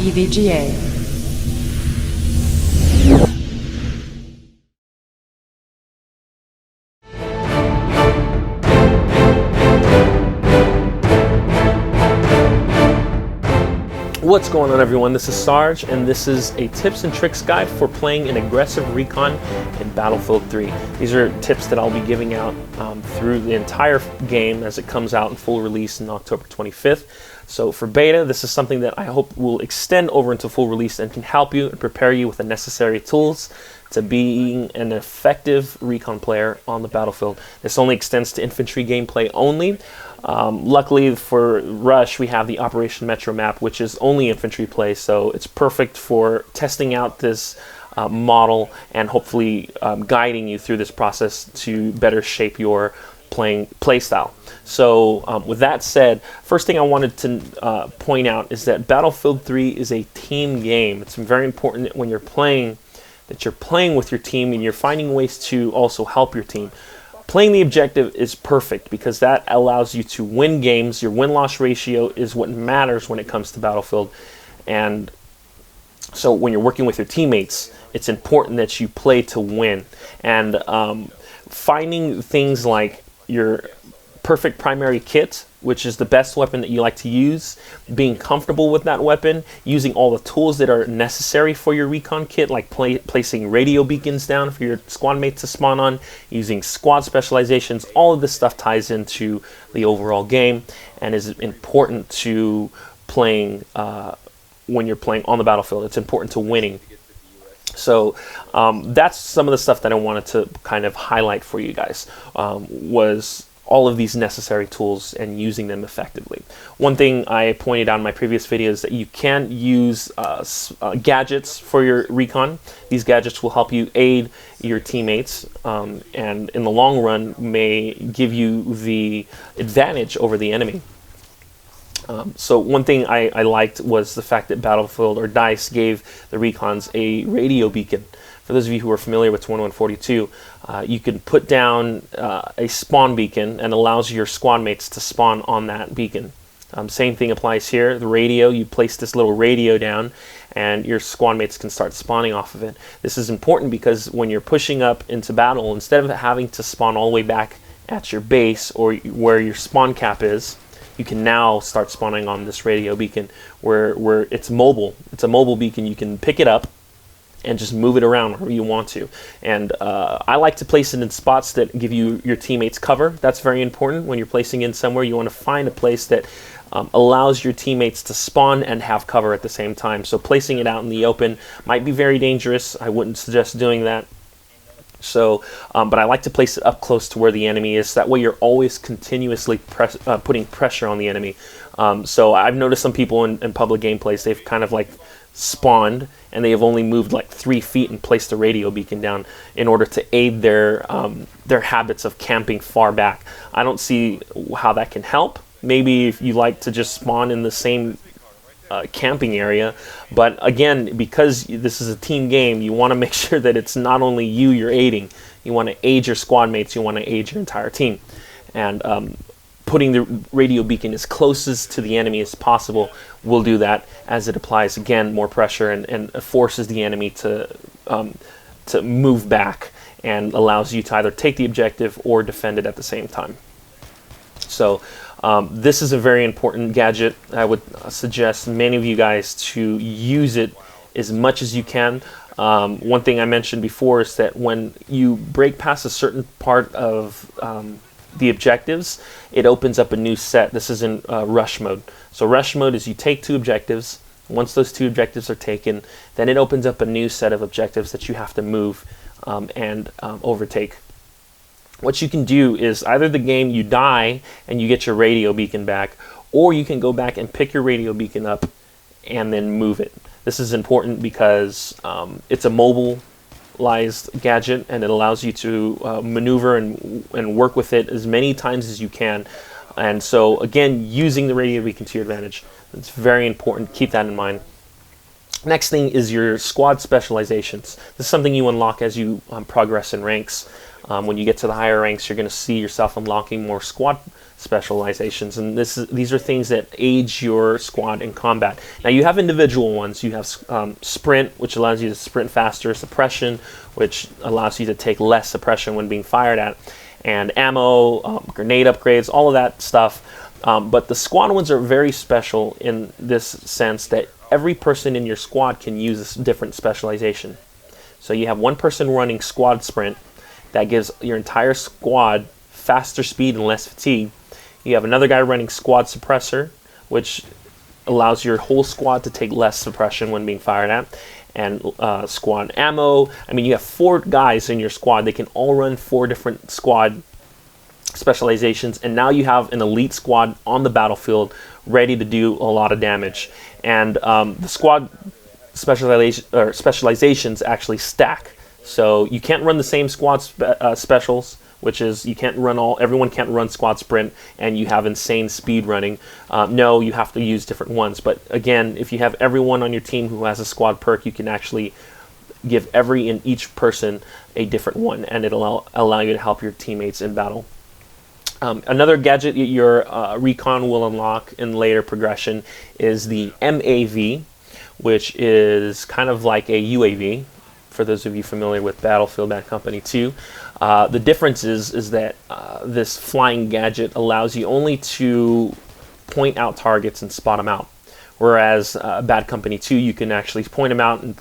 EVGA. What's going on, everyone? This is Sarge, and this is a tips and tricks guide for playing an aggressive recon in Battlefield 3. These are tips that I'll be giving out through the entire game as it comes out in full release on October 25th. So for beta, this is something that I hope will extend over into full release and can help you and prepare you with the necessary tools to being an effective recon player on the battlefield. This only extends to infantry gameplay only. Luckily for Rush, we have the Operation Metro map, which is only infantry play, so it's perfect for testing out this model and hopefully guiding you through this process to better shape your play style. So with that said, first thing I wanted to point out is that Battlefield 3 is a team game. It's very important that when you're playing, that you're playing with your team and you're finding ways to also help your team. Playing the objective is perfect because that allows you to win games. Your win-loss ratio is what matters when it comes to Battlefield. And so when you're working with your teammates, it's important that you play to win. And finding things like your perfect primary kit, which is the best weapon that you like to use, being comfortable with that weapon, using all the tools that are necessary for your recon kit, like placing radio beacons down for your squad mates to spawn on, using squad specializations, all of this stuff ties into the overall game and is important to playing when you're playing on the battlefield. It's important to winning. So that's some of the stuff that I wanted to kind of highlight for you guys, was all of these necessary tools and using them effectively. One thing I pointed out in my previous video is that you can use gadgets for your recon. These gadgets will help you aid your teammates and in the long run may give you the advantage over the enemy. So one thing I liked was the fact that Battlefield or DICE gave the recons a radio beacon. For those of you who are familiar with 2142, you can put down a spawn beacon and allows your squad mates to spawn on that beacon. Same thing applies here. The radio, you place this little radio down and your squad mates can start spawning off of it. This is important because when you're pushing up into battle, instead of having to spawn all the way back at your base or where your spawn cap is, you can now start spawning on this radio beacon where it's mobile. It's a mobile beacon. You can pick it up and just move it around wherever you want to. And I like to place it in spots that give you your teammates cover. That's very important. When you're placing in somewhere, you want to find a place that allows your teammates to spawn and have cover at the same time. So placing it out in the open might be very dangerous. I wouldn't suggest doing that. So, but I like to place it up close to where the enemy is. That way you're always continuously putting pressure on the enemy. So I've noticed some people in public gameplays, they've kind of like spawned and they have only moved like 3 feet and placed a radio beacon down in order to aid their habits of camping far back. I don't see how that can help. Maybe if you like to just spawn in the same camping area, but again, because this is a team game, you want to make sure that it's not only you're aiding, you want to aid your squad mates, you want to aid your entire team. And putting the radio beacon as closest to the enemy as possible will do that, as it applies again more pressure and forces the enemy to move back and allows you to either take the objective or defend it at the same time. So this is a very important gadget. I would suggest many of you guys to use it as much as you can. One thing I mentioned before is that when you break past a certain part of the objectives, it opens up a new set. This is in rush mode. So rush mode is you take 2 objectives. Once those 2 objectives are taken, then it opens up a new set of objectives that you have to move and overtake. What you can do is either the game you die and you get your radio beacon back, or you can go back and pick your radio beacon up and then move it. This is important because it's a mobilized gadget and it allows you to maneuver and work with it as many times as you can. And so again, using the radio beacon to your advantage. It's very important. Keep that in mind. Next thing is your squad specializations. This is something you unlock as you progress in ranks. When you get to the higher ranks, you're going to see yourself unlocking more squad specializations, and these are things that age your squad in combat. Now you have individual ones. You have sprint, which allows you to sprint faster, suppression, which allows you to take less suppression when being fired at, and ammo, grenade upgrades, all of that stuff. But the squad ones are very special in this sense that every person in your squad can use a different specialization. So you have one person running squad sprint that gives your entire squad faster speed and less fatigue. You have another guy running squad suppressor, which allows your whole squad to take less suppression when being fired at. And squad ammo. I mean, you have 4 guys in your squad. They can all run 4 different squad specializations, and now you have an elite squad on the battlefield ready to do a lot of damage. And the squad specializations actually stack. So you can't run the same squad specials, which is you can't run everyone can't run squad sprint and you have insane speed running. No, you have to use different ones. But again, if you have everyone on your team who has a squad perk, you can actually give each person a different one, and it'll allow you to help your teammates in battle. Another gadget your Recon will unlock in later progression is the MaVie, which is kind of like a UAV, for those of you familiar with Battlefield Bad Company 2. The difference is that this flying gadget allows you only to point out targets and spot them out. Whereas Bad Company 2, you can actually point them out and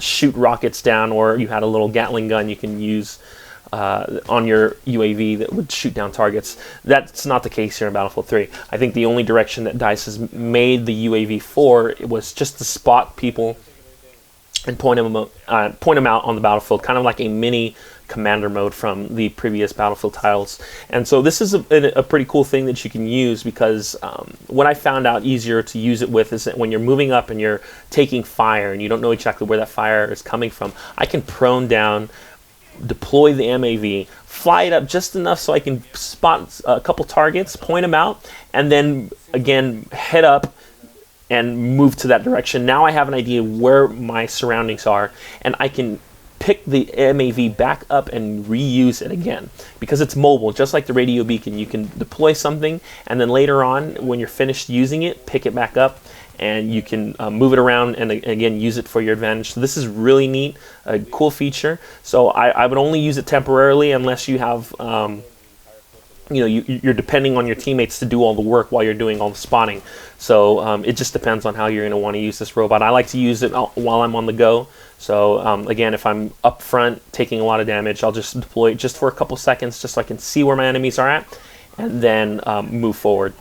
shoot rockets down, or you had a little Gatling gun you can use on your UAV that would shoot down targets. That's not the case here in Battlefield 3. I think the only direction that DICE has made the UAV for was just to spot people and point them out on the battlefield, kind of like a mini commander mode from the previous Battlefield titles. And so this is a pretty cool thing that you can use, because what I found out easier to use it with is that when you're moving up and you're taking fire and you don't know exactly where that fire is coming from, I can prone down, deploy the MaVie, fly it up just enough so I can spot a couple targets, point them out, and then again head up and move to that direction. Now I have an idea where my surroundings are, and I can pick the MaVie back up and reuse it again, because it's mobile, just like the radio beacon. You can deploy something, and then later on, when you're finished using it, pick it back up, and you can move it around and again use it for your advantage. So this is really neat, a cool feature. So I would only use it temporarily unless you have you're depending on your teammates to do all the work while you're doing all the spotting. So it just depends on how you're going to want to use this robot. I like to use it while I'm on the go. So again, if I'm up front taking a lot of damage, I'll just deploy it just for a couple seconds, just so I can see where my enemies are at, and then move forward.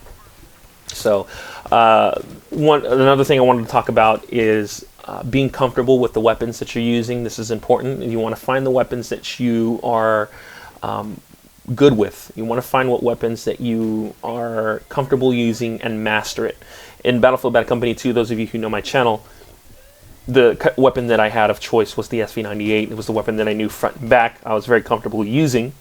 So another thing I wanted to talk about is being comfortable with the weapons that you're using. This is important. You want to find the weapons that you are good with. You want to find what weapons that you are comfortable using and master it. In Battlefield Bad Company 2, those of you who know my channel, the weapon that I had of choice was the SV98. It was the weapon that I knew front and back. I was very comfortable using,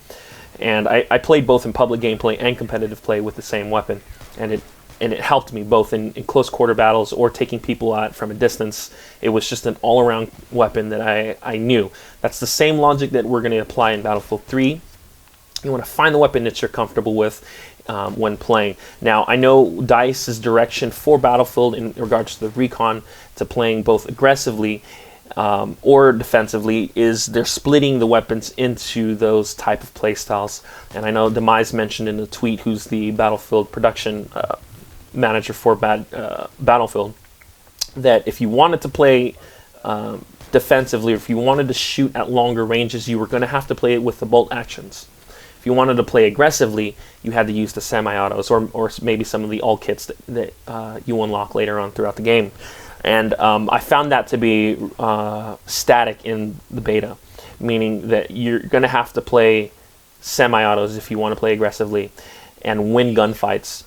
and I played both in public gameplay and competitive play with the same weapon, and it helped me both in close quarter battles or taking people out from a distance. It was just an all-around weapon that I knew. That's the same logic that we're going to apply in Battlefield 3. You want to find the weapon that you're comfortable with when playing. Now, I know DICE's direction for Battlefield in regards to the Recon to playing both aggressively or defensively is they're splitting the weapons into those type of play styles. And I know Demise mentioned in a tweet, who's the Battlefield production manager for Battlefield, that if you wanted to play defensively, or if you wanted to shoot at longer ranges, you were going to have to play it with the bolt actions. If you wanted to play aggressively, you had to use the semi-autos or maybe some of the all kits that you unlock later on throughout the game. And I found that to be static in the beta, meaning that you're going to have to play semi-autos if you want to play aggressively and win gunfights.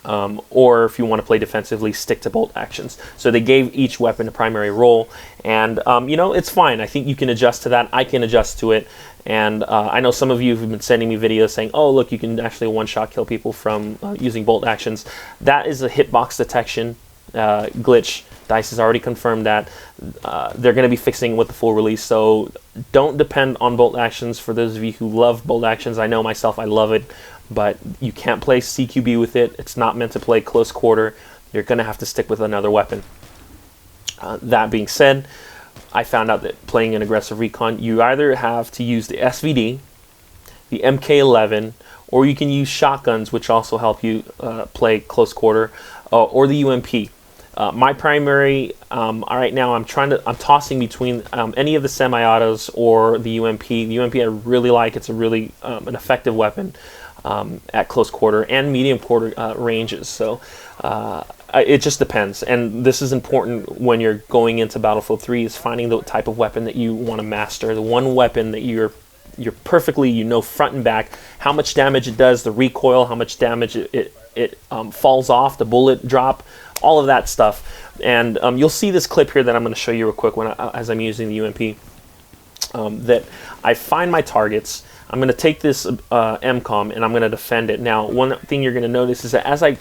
Or if you want to play defensively, stick to bolt actions. So they gave each weapon a primary role, and it's fine. I think you can adjust to that. I can adjust to it, and I know some of you have been sending me videos saying, "Oh, look, you can actually one-shot kill people from using bolt actions." That is a hitbox detection glitch. DICE has already confirmed that. They're going to be fixing it with the full release, so don't depend on bolt actions. For those of you who love bolt actions, I know myself, I love it, but you can't play CQB with it. It's not meant to play close quarter. You're going to have to stick with another weapon. That being said, I found out that playing an aggressive recon, you either have to use the SVD, the MK11, or you can use shotguns, which also help you play close quarter, or the UMP. My primary right now, I'm tossing between any of the semi-autos or the UMP. The UMP I really like. It's a really an effective weapon at close quarter and medium quarter ranges. So it just depends, and this is important when you're going into Battlefield 3, is finding the type of weapon that you want to master, the one weapon that you're perfectly, you know, front and back, how much damage it does, the recoil, how much damage it falls off, the bullet drop, all of that stuff. And you'll see this clip here that I'm going to show you real quick as I'm using the UMP, that I find my targets. I'm going to take this MCOM and I'm going to defend it. Now, one thing you're going to notice is that as I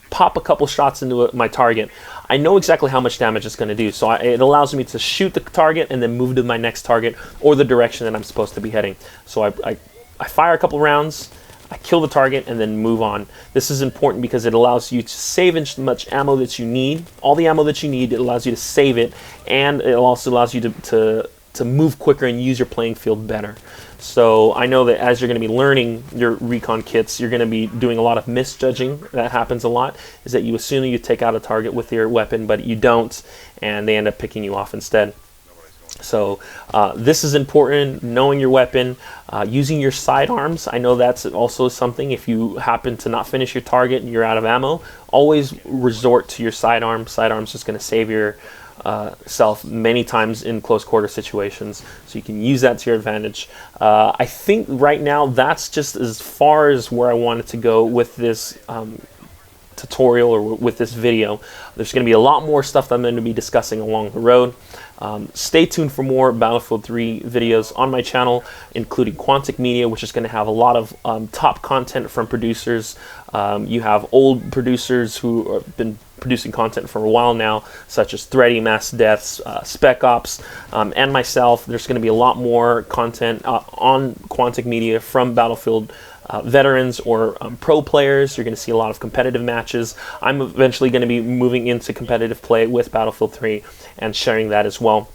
pop a couple shots into my target, I know exactly how much damage it's going to do. So it allows me to shoot the target and then move to my next target or the direction that I'm supposed to be heading. So I fire a couple rounds, I kill the target, and then move on. This is important because it allows you to save as much ammo that you need, all the ammo that you need. It allows you to save it, and it also allows you to move quicker and use your playing field better. So I know that as you're going to be learning your recon kits, you're going to be doing a lot of misjudging. That happens a lot, is that you assume you take out a target with your weapon, but you don't, and they end up picking you off instead. So this is important, knowing your weapon, using your sidearms. I know that's also something. If you happen to not finish your target and you're out of ammo, always resort to your sidearm. Sidearm's just going to save your self many times in close quarter situations, so you can use that to your advantage. I think right now that's just as far as where I wanted to go with this tutorial or with this video. There's going to be a lot more stuff that I'm going to be discussing along the road. Stay tuned for more Battlefield 3 videos on my channel, including Quantic Media, which is going to have a lot of top content from producers. You have old producers who have been producing content for a while now, such as Thready, Mass Deaths, Spec Ops, and myself. There's going to be a lot more content on Quantic Media from Battlefield veterans or pro players. You're going to see a lot of competitive matches. I'm eventually going to be moving into competitive play with Battlefield 3 and sharing that as well.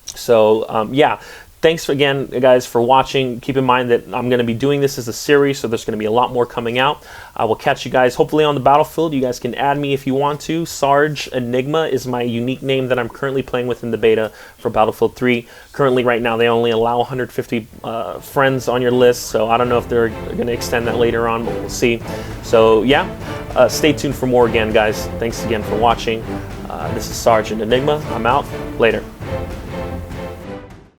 So yeah, thanks again, guys, for watching. Keep in mind that I'm going to be doing this as a series, so there's going to be a lot more coming out. I will catch you guys hopefully on the battlefield. You guys can add me if you want to. Sgt.Enigma is my unique name that I'm currently playing with in the beta for Battlefield 3. Currently, right now, they only allow 150 friends on your list, so I don't know if they're going to extend that later on, but we'll see. So yeah, stay tuned for more again, guys. Thanks again for watching. This is Sgt.Enigma. I'm out. Later.